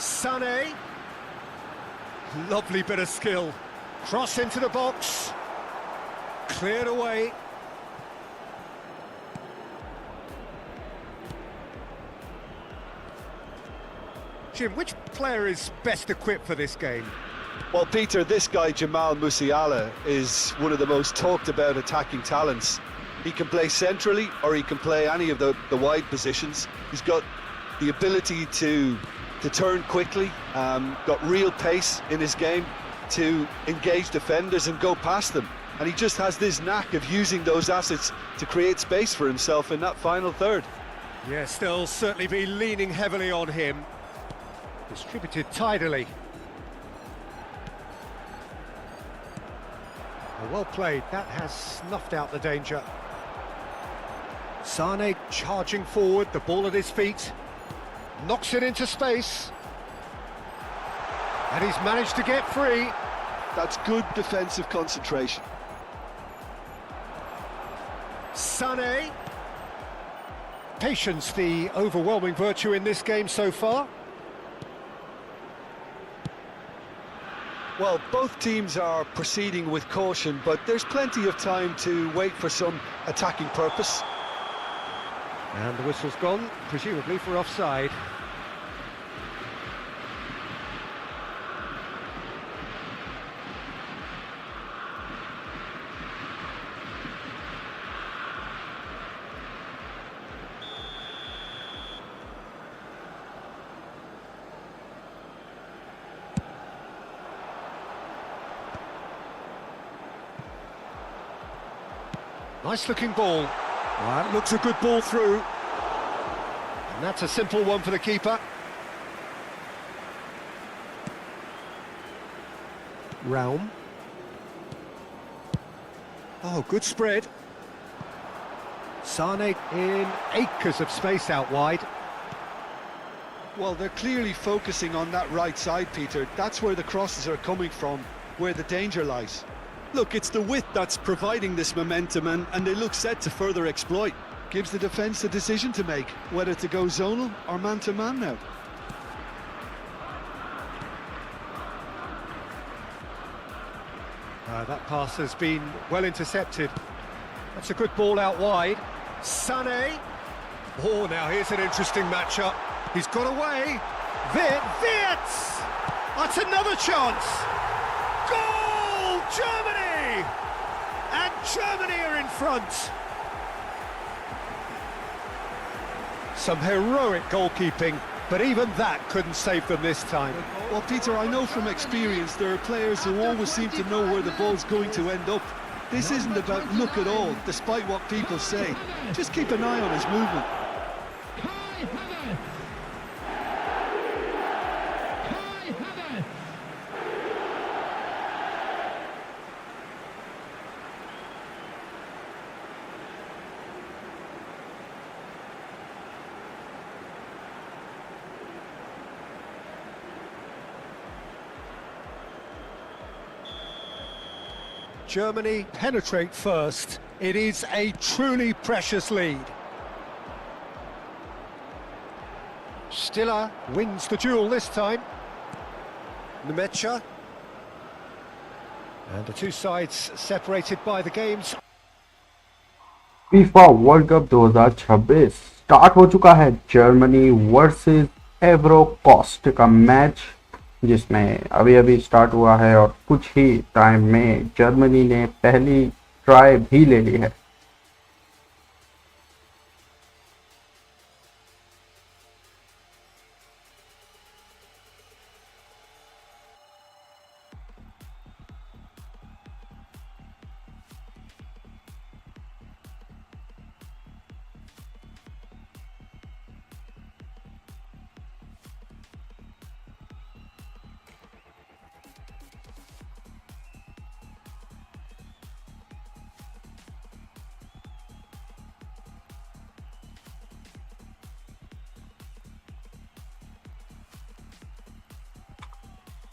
Sané. Lovely bit of skill. Cross into the box. Cleared away. Jim, which player is best equipped for this game? Well, Peter, this guy, Jamal Musiala, is one of the most talked about attacking talents. He can play centrally or he can play any of the wide positions. He's got the ability to turn quickly, got real pace in his game to engage defenders and go past them. And he just has this knack of using those assets to create space for himself in that final third. Yes, they'll certainly be leaning heavily on him. Distributed tidily. Well played, that has snuffed out the danger. Sané charging forward, the ball at his feet. Knocks it into space. And he's managed to get free. That's good defensive concentration. Sané. Patience, the overwhelming virtue in this game so far. Well, both teams are proceeding with caution, but there's plenty of time to wait for some attacking purpose. And the whistle's gone, presumably for offside. Nice looking ball. That looks a good ball through. And that's a simple one for the keeper. Realm. Oh, good spread. Sané in acres of space out wide. Well, they're clearly focusing on that right side, Peter. That's where the crosses are coming from, where the danger lies. Look, it's the width that's providing this momentum, and they look set to further exploit. Gives the defence a decision to make, whether to go zonal or man-to-man now. That pass has been well intercepted. That's a good ball out wide. Sané. Oh, now here's an interesting matchup. He's got away. Wirtz! That's another chance. Goal! Germany! And Germany are in front. Some heroic goalkeeping, but even that couldn't save them this time. Well, Peter, I know from experience there are players who always seem to know where the ball's going to end up. This isn't about luck at all, despite what people say. Just keep an eye on his movement. Germany penetrate first. It is a truly precious lead. Stiller wins the duel this time. Nemecha. And the two sides separated by the games. FIFA World Cup 2026 start हो चुका है। Germany versus Ivory coast का match, जिसमें अभी अभी start हुआ है और कुछ ही टाइम में जर्मनी ने पहली ट्राई भी ले ली है।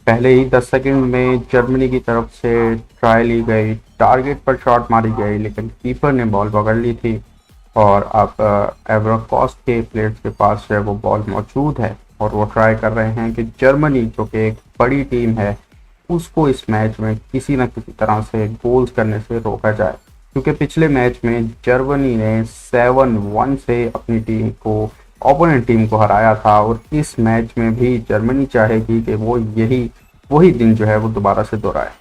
पहले ही 10 सेकंड में जर्मनी की तरफ से ट्राई ली गई, टारगेट पर शॉट मारी गई, लेकिन कीपर ने बॉल पकड़ ली थी और अब आइवरी कोस्ट के प्लेयर्स के पास जो है वो बॉल मौजूद है। और वो ट्राई कर रहे हैं कि जर्मनी जो कि एक बड़ी टीम है उसको इस मैच में किसी न किसी तरह से गोल्स करने से रोका जाए, क्योंकि पिछले मैच में जर्मनी ने 7-1 से अपनी टीम को ओपोनेंट टीम को हराया था और इस मैच में भी जर्मनी चाहेगी कि वो वही दिन जो है वो दोबारा से दोहराए।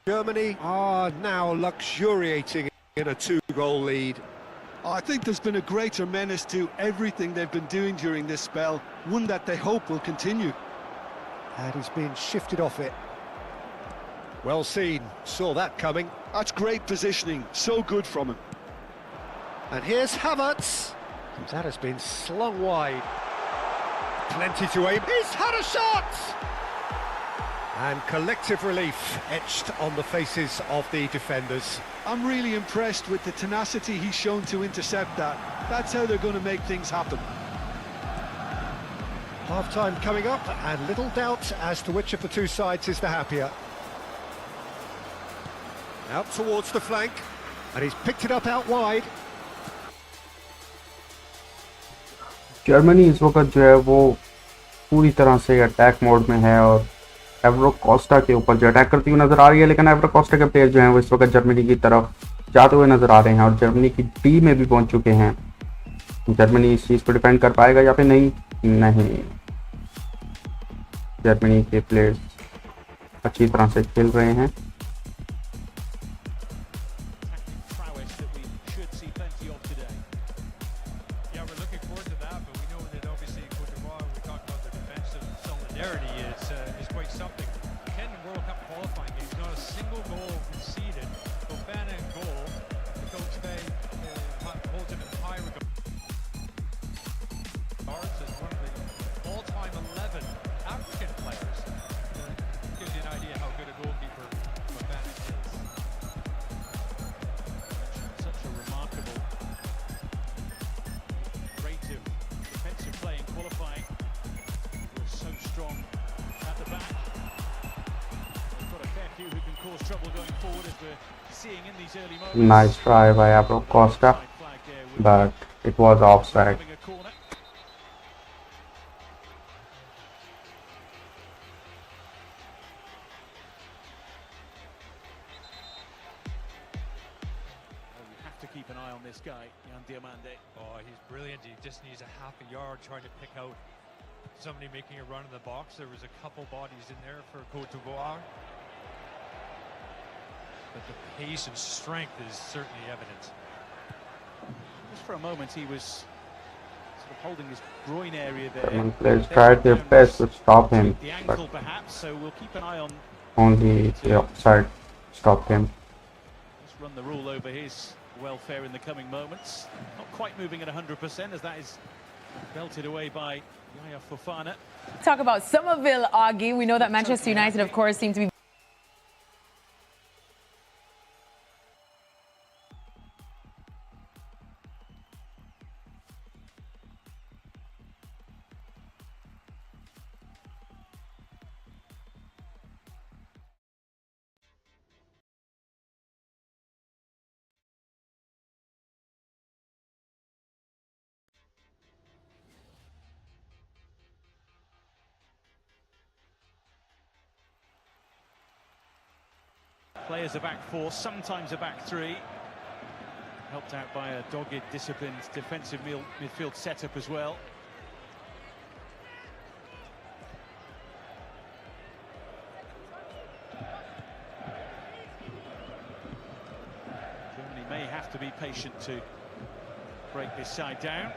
Germany are now luxuriating in a 2-goal lead. I think there's been a greater menace to everything they've been doing during this spell, one that they hope will continue. And he's been shifted off it. Well seen, saw that coming. That's great positioning, so good from him. And here's Havertz. That has been slung wide. Plenty to aim. He's had a shot! And collective relief etched on the faces of the defenders. I'm really impressed with the tenacity he's shown to intercept that. That's how they're going to make things happen. Half-time coming up, and little doubt as to which of the two sides is the happier. Out towards the flank, and he's picked it up out wide. Germany इस वक्त जो है वो पूरी तरह से attack mode में है और एवरो कोस्टा के ऊपर जो अटैक करती हुई नजर आ रही है, लेकिन एवरो कोस्टा के प्लेयर जो हैं वो इस वक्त जर्मनी की तरफ जाते हुए नजर आ रहे हैं और जर्मनी की डी में भी पहुंच चुके हैं। जर्मनी इस चीज़ पर डिपेंड कर पाएगा या फिर नहीं? जर्मनी के प्लेयर्स अच्छी तरह से खेल रहे हैं। Is quite something. 10 World Cup qualifying games, not a single goal conceded. Fofana in goal. The coach holds him in high regard as one of the all-time 11 African players. Gives you an idea how good a goalkeeper Fofana is. Such a remarkable rate of defensive play in qualifying. Was so strong. Back. They've got a fair few who can cause trouble going forward, as we're seeing in these early moments. Nice try by Abro Costa, but it was offside. You have to keep an eye on this guy, Jan Diomande. Oh, he's brilliant. He just needs a half a yard trying to pick out somebody making a run in the box. There was a couple bodies in there for Côte d'Ivoire, but the pace and strength is certainly evident. Just for a moment he was sort of holding his groin area there. German players tried their best to stop him, the but ankle perhaps, so we'll keep an eye on. only the offside stopped him. Let's run the rule over his welfare in the coming moments. Not quite moving at 100%, as that is belted away by Yaya Fofana. Talk about Somerville, Augie. We know that Manchester United, of course, seem to be Players a back four, sometimes a back three. Helped out by a dogged, disciplined defensive midfield setup as well. Germany may have to be patient to break this side down.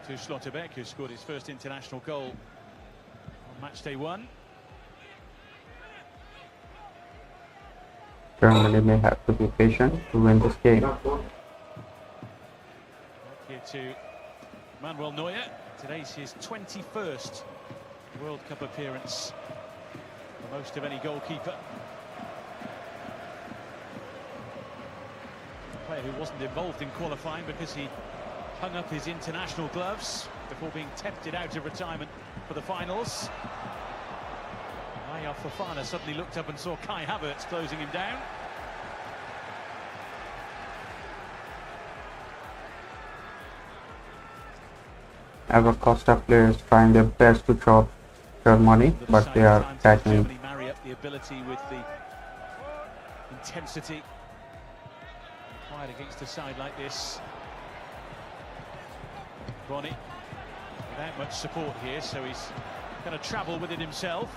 To Schlotterbeck, who scored his first international goal on match day one. Germany may have to be patient to win this game. Here to Manuel Neuer. Today's his 21st World Cup appearance, the most of any goalkeeper. A player who wasn't involved in qualifying because he hung up his international gloves before being tempted out of retirement for the finals. Fofana suddenly looked up and saw Kai Havertz closing him down. Ivory Coast players trying their best to chop Germany, but they are catching. Germany marry up the ability with the intensity. Required against a side like this. Bonnie, without much support here, so he's going to travel with it himself.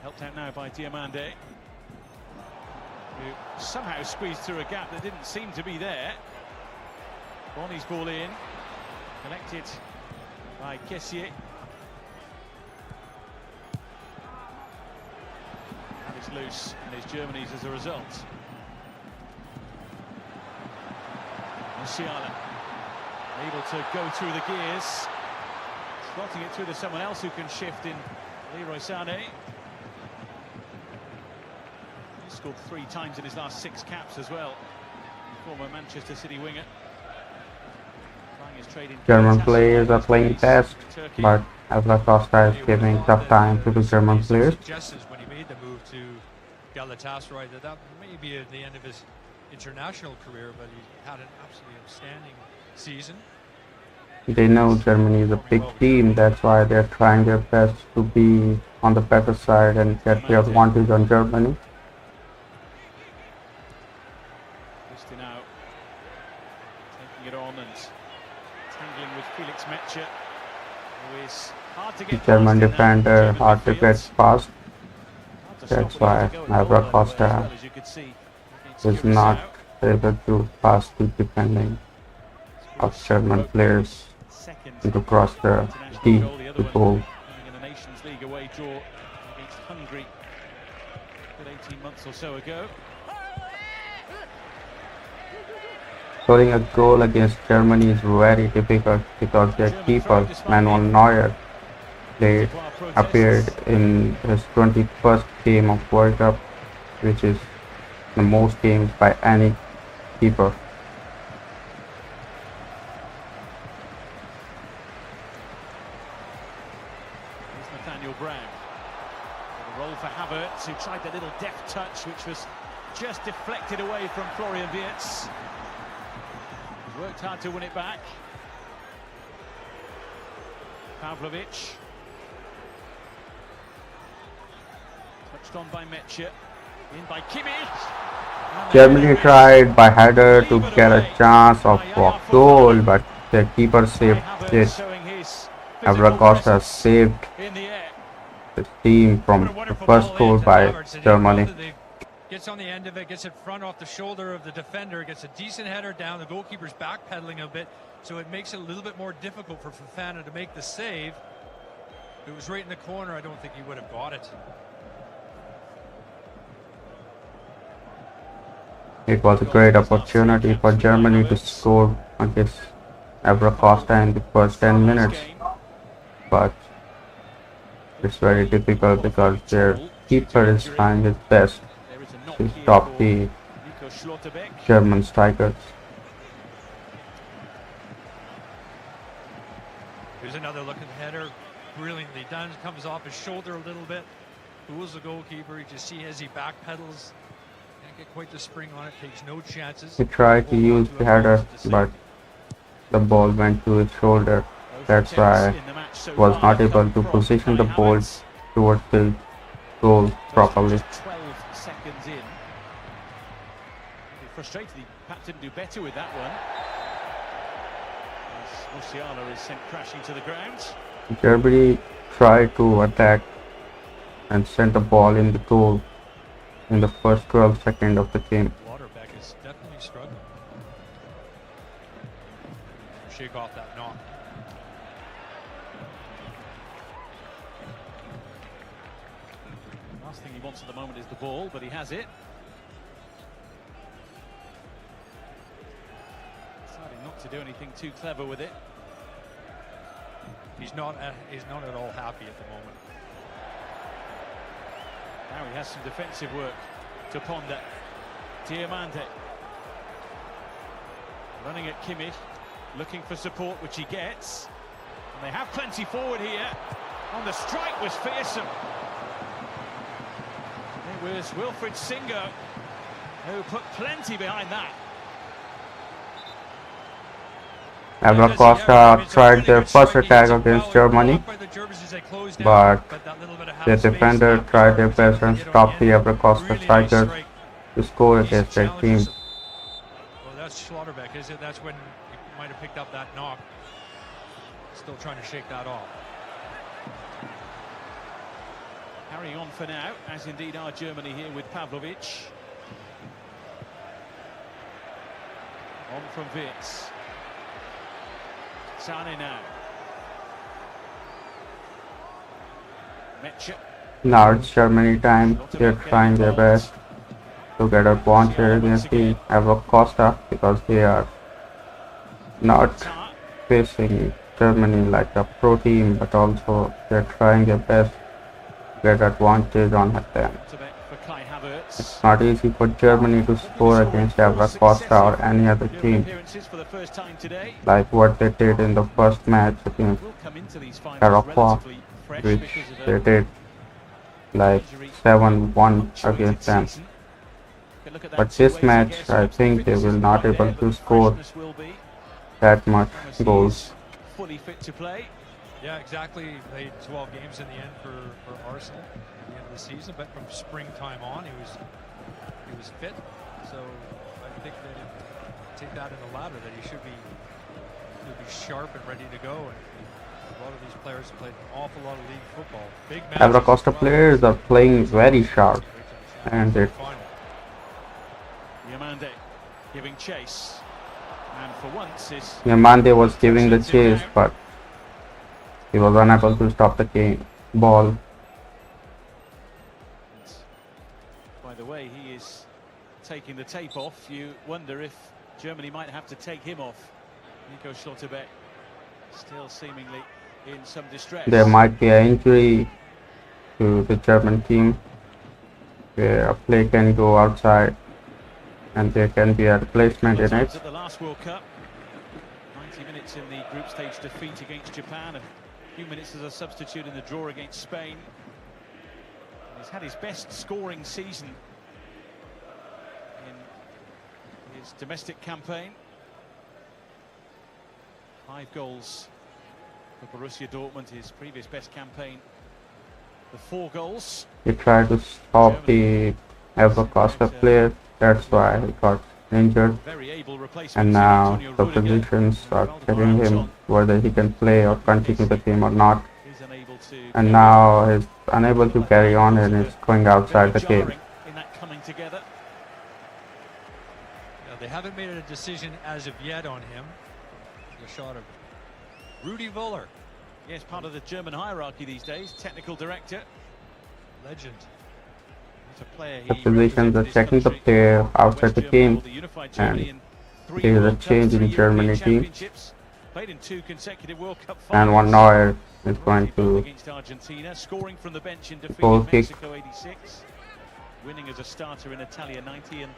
Helped out now by Diamande, who somehow squeezed through a gap that didn't seem to be there. Bonnie's ball in, collected by Kessier. And it's loose, and it's Germany's as a result. Musiala able to go through the gears, slotting it through to someone else who can shift in Leroy Sané. He scored 3 times in his last 6 caps as well. Former Manchester City winger. German players are playing fast, but Ivory Coast is giving tough time to the German players. When he made the move to Galatasaray, that may be at the end of his international career, but he had an absolutely outstanding season. They know Germany is a big team, that's why they're trying their best to be on the better side and get the advantage on Germany. Now taking it on and tangling with Felix Metscher, who is hard to get German past defender hard to get past. That's why Ivory Coast is not able to pass the defending of German players to cross the deep to goal. In the Nations League away draw against Hungary 18 months or so ago. Scoring a goal against Germany is very difficult because their keeper, Manuel Neuer, appeared in his 21st game of World Cup, which is the most games by any keeper. The roll for Havertz, who tried the little deft touch, which was just deflected away from Florian Wirtz. He's worked hard to win it back. Pavlovic. Touched on by Metscher. In by Kimmich. Germany tried by header to get a chance of a goal, but their keeper saved it. Ivory Coast has saved the team from the first goal by Germany. Gets on the end of it, gets it front off the shoulder of the defender, gets a decent header down, the goalkeeper's backpedaling a bit, so it makes it a little bit more difficult for Fofana to make the save. If it was right in the corner, I don't think he would have got it. It was a great opportunity for Germany to score against Ivory Coast in the first 10 minutes, but it's very difficult because their keeper is trying his best to stop the German strikers. Here's another look at the header, brilliantly done, comes off his shoulder a little bit, fools the goalkeeper. You just see as he backpedals, can't get quite the spring on it, takes no chances. He tried to use the header, but the ball went to his shoulder. That's why he was not able to position the ball towards the goal properly. 12 seconds in. Frustrated he perhaps didn't do better with that one. As Musiala is sent crashing to the ground. Germany tried to attack and sent the ball in the goal in the first 12 seconds of the game. Waterbeck is definitely struggling. Shake off that knock. Last thing he wants at the moment is the ball, but he has it. Deciding not to do anything too clever with it. He's not at all happy at the moment. Now he has some defensive work to ponder. Diamande running at Kimmich, looking for support, which he gets. And they have plenty forward here. And the strike was fearsome. It was Wilfried Singo who put plenty behind that. Ivory Costa tried their first attack against Germany, but the defender tried their best and stopped the Ivory Costa strikers to score against their team. Well, that's Schlotterbeck, is it? That's when he might have picked up that knock. Still trying to shake that off. Carrying on for now, as indeed are Germany here with Pavlovic. On from Wirtz. Sane now. Mecha. Now it's Germany time. They're trying their best to get a advantage against the Ivory Costa because they are not facing Germany like a pro team, but also they're trying their best to get advantage on them. It's not easy for Germany to score against Ivory Costa or any other team, like what they did in the first match against Paraguay, which they did like 7-1 against them. But this match, I think they will not able to score that much goals. Fully fit to play. Yeah, exactly. He played 12 games in the end for Arsenal at the end of the season, but from springtime on, he was fit. So I think that take that in the ladder that he'll be sharp and ready to go. And a lot of these players have played an awful lot of league football. Big matches. Ivory Costa players are playing very sharp, and it. Yamande giving chase, and for once Yamande was giving the chase, but he was unable to stop the ball. By the way, he is taking the tape off. You wonder if Germany might have to take him off. Nico Schlotterbeck still seemingly in some distress. There might be an injury to the German team where a play can go outside and there can be a replacement in it. At the last World Cup, 90 minutes in the group stage defeat against Japan, and a few minutes as a substitute in the draw against Spain. He's had his best scoring season in his domestic campaign. 5 goals for Borussia Dortmund, his previous best campaign. The 4 goals. He tried to stop the Ivory Costa player, that's why he got injured. And now the physicians are checking him whether he can play or continue the game or not. And now he's unable to carry on and is going outside the game. They haven't made a decision as of yet on him. The shot of Rudi Völler. Yes, part of the German hierarchy these days. Technical director. Legend. The physicians are checking the player outside the game, and there is a change in Germany team. And one Neuer is going to goal kick. Winning as a starter in Italia 90, and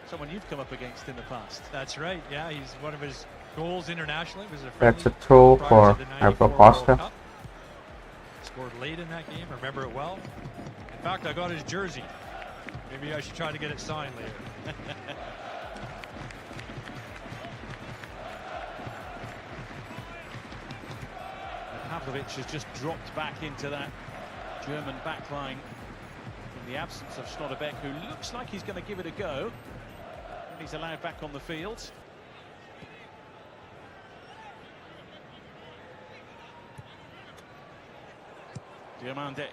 someone you've come up against in the past. That's right. Yeah, he's one of his goals internationally was a That's a throw for Ivory Costa. Scored late in that game. Remember it well. In fact, I got his jersey. Maybe I should try to get it signed later. Pavlovic has just dropped back into that German backline in the absence of Schlotterbeck, who looks like he's going to give it a go. He's allowed back on the field. Diamande.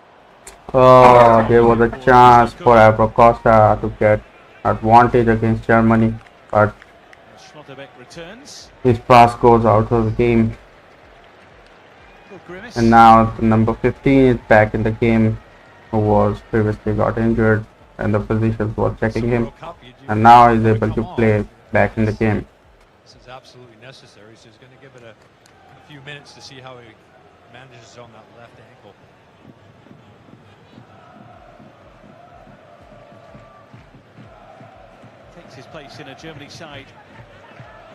Oh, there was a chance for Ivory Costa to get advantage against Germany, but his pass goes out of the game. And now the number 15 is back in the game, who was previously got injured, and the physicians were checking him, and now he's able to play back in the game. This is absolutely necessary, so he's going to give it a few minutes to see how he manages on that left ankle. Takes his place in a Germany side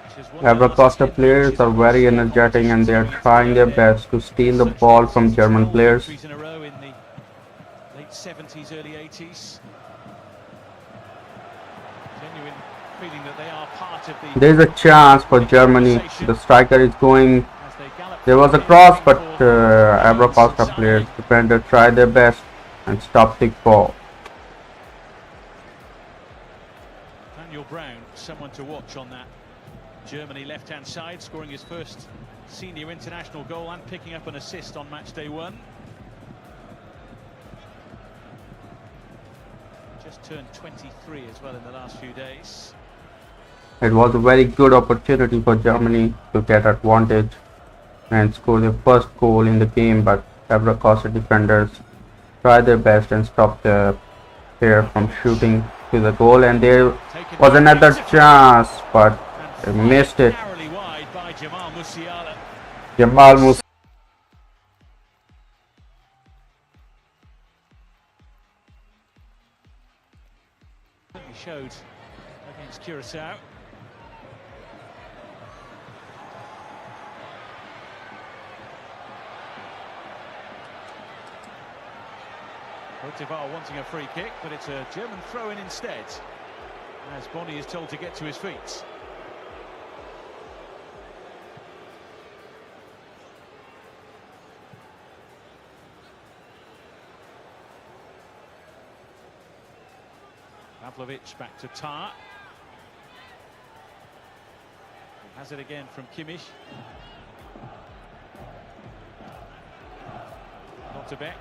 which Ivory Coast players are very energetic and they are trying their best to steal the ball from German players. In a row in the late 70s, early 80s. Genuine feeling that they are part of the. There is a chance for Germany. The striker is going. As they gallop There was a cross, but Ivory Coast players defender tried their best and stopped the ball. Daniel Brown, someone to watch on that Germany left-hand side, scoring his first senior international goal and picking up an assist on match day 1. Just turned 23 as well in the last few days. It was a very good opportunity for Germany to get advantage and score their first goal in the game, but Ivory Coast defenders tried their best and stopped the player from shooting to the goal, and there was another chance, but they missed it. Narrowly wide by Jamal Musiala. Jamal Musiala. He showed against Curacao. Cote d'Ivoire wanting a free kick, but it's a German throw-in instead, as Bonny is told to get to his feet. Pavlovic back to Tar. He has it again from Kimmich. Notterbeck.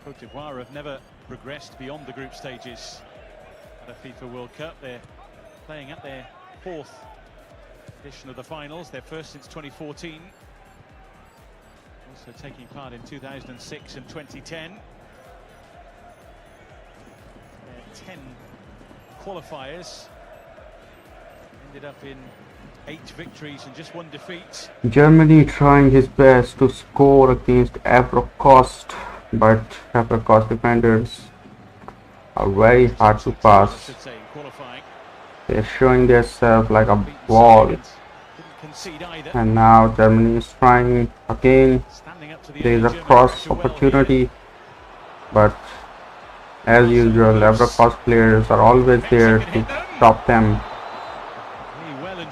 Cote d'Ivoire have never progressed beyond the group stages at a FIFA World Cup. They're playing at their 4th edition of the finals, their first since 2014. Also taking part in 2006 and 2010. Their 10 qualifiers ended up in 8 victories and just 1 defeat. Germany trying his best to score against Ivory Coast, but Ivory Coast defenders are very hard to pass. They're showing themselves like a ball, and now Germany is trying again. There is a cross opportunity, but as usual, Ivory Coast players are always there to stop them.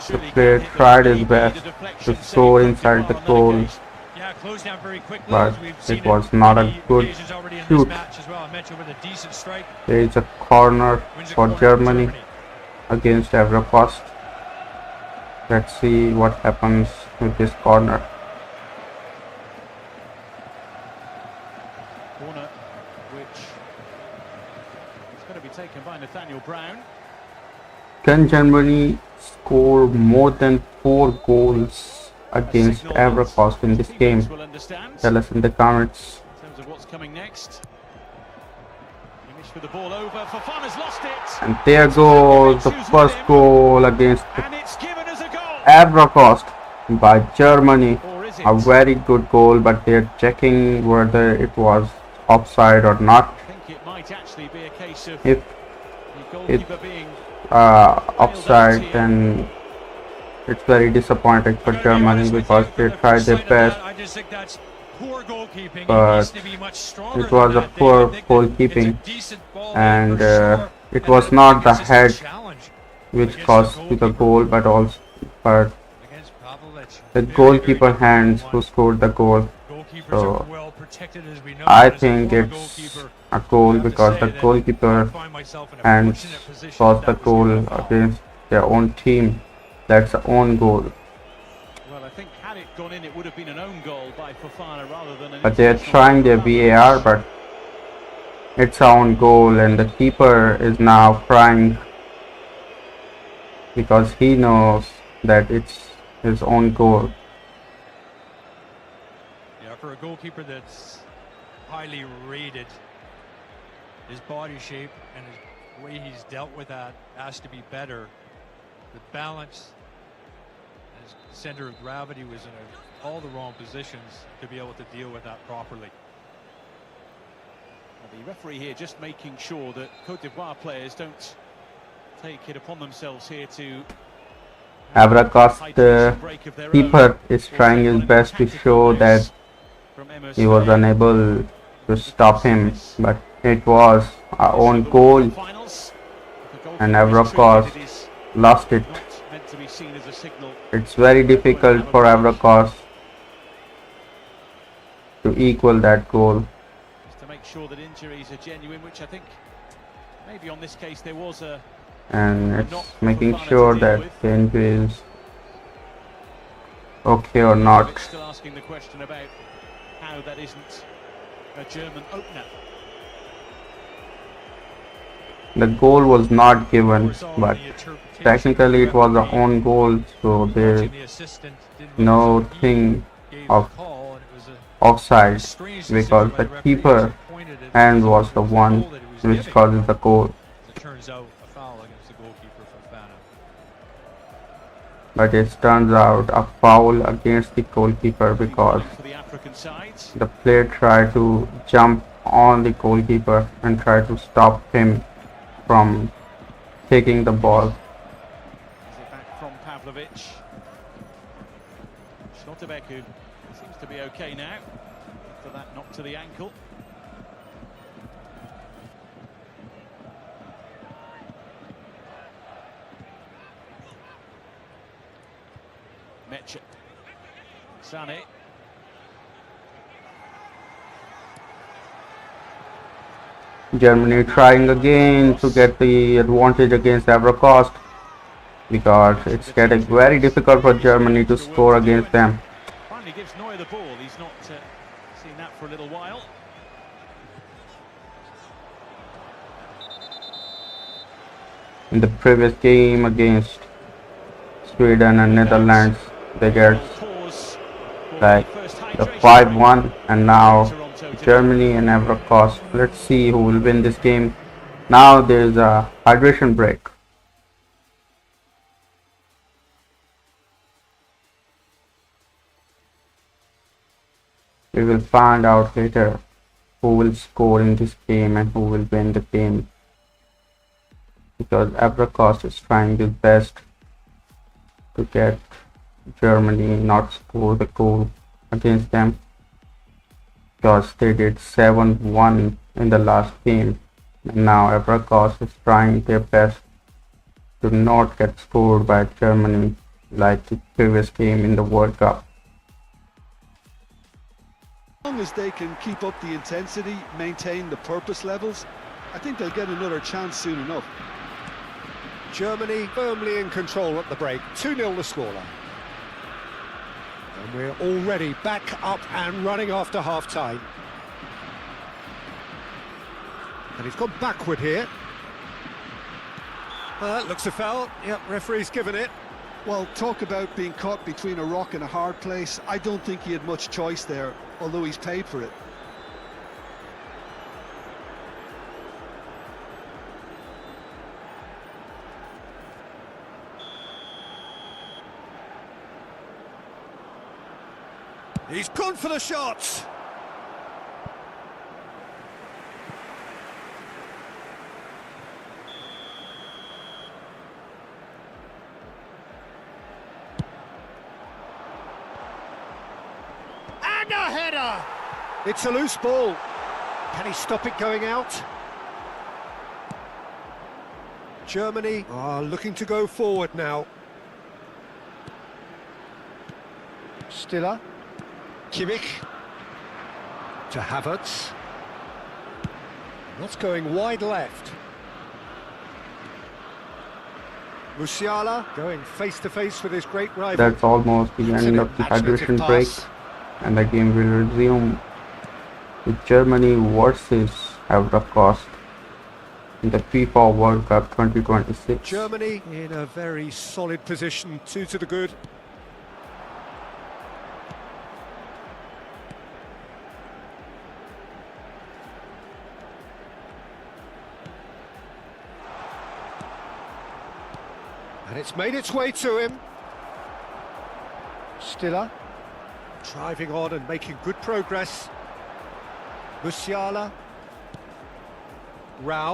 The player tried his best to score inside the goal, but it was not a good shoot. There is a corner for Germany against Ivory Coast. Let's see what happens with this corner. Corner which is going to be taken by Nathaniel Brown. Can Germany score more than 4 goals against Ivory Coast in this game? Tell us in the comments. In terms of what's coming next. For the ball over. Fofana's lost it. And there goes the first goal against Ivory Coast by Germany. A very good goal, but they're checking whether it was offside or not. I think it might actually be a case of If it's offside, then it's very disappointing for Germany because they tried their best, but it was a poor goalkeeping, and it was not the head which caused to the goal, but the goalkeeper hands who scored the goal. So I think it's a goal because the goalkeeper hands caused the goal against their own team. That's the own goal. Well, I think had it gone in, it would have been an own goal by Fofana rather than an. But they're trying their VAR, but it's our own goal, and the keeper is now crying because he knows that it's his own goal. Yeah, for a goalkeeper that's highly rated his body shape and the way he's dealt with that has to be better. The balance, his center of gravity was in all the wrong positions to be able to deal with that properly. Well, the referee here just making sure that Cote d'Ivoire players don't take it upon themselves here to Ivory Coast keeper is trying his best to show that he was unable to stop him, but it was our own goal and Ivory Coast lost it. It's very difficult for Ivory Coast to equal that goal. Just to make sure that injuries are genuine, which I think maybe on this case there was a, and it's making sure that the injury is okay or not. still asking the question about how that isn't a German opener. The goal was not given, but technically it was our own goal, so there's no thing of offside because the keeper hand was the one which causes the goal. It turns out a foul against the goalkeeper for Fana. But it turns out a foul against the goalkeeper because For the African sides, the player tried to jump on the goalkeeper and try to stop him from taking the ball. is it back from Pavlovic? Schlotterbeck, seems to be okay now after that knock to the ankle. Mecha. Sané. Germany trying again to get the advantage against Ivory Coast because it's getting very difficult for Germany to score against them. Finally gives Neuer the ball. He's not seen that for a little while. In the previous game against Sweden and Netherlands, they get like the 5-1, and now Germany and Ivory Coast. Let's see who will win this game. Now there's a hydration break. We will find out later who will score in this game and who will win the game, because Ivory Coast is trying his best to get Germany not score the goal against them, because they did 7-1 in the last game, and now Ivory Coast is trying their best to not get scored by Germany like the previous game in the World Cup. As long as they can keep up the intensity, maintain the purpose levels, I think they'll get another chance soon enough. Germany firmly in control at the break, 2-0 the scoreline. And we're already back up and running after half-time. And he's gone backward here. Looks a foul. Yep, referee's given it. Well, talk about being caught between a rock and a hard place. I don't think he had much choice there, although he's paid for it. He's gone for the shot. And a header. It's a loose ball. Can he stop it going out? Germany are looking to go forward now. Stiller. Kimmich to Havertz. That's going wide left. Musiala going face to face with his great rival. That's almost the end of the hydration break, and the game will resume with Germany versus Ivory Coast in the FIFA World Cup 2026. Germany in a very solid position, 2 to the good. And it's made its way to him. Stiller driving on and making good progress. Musiala. Rao.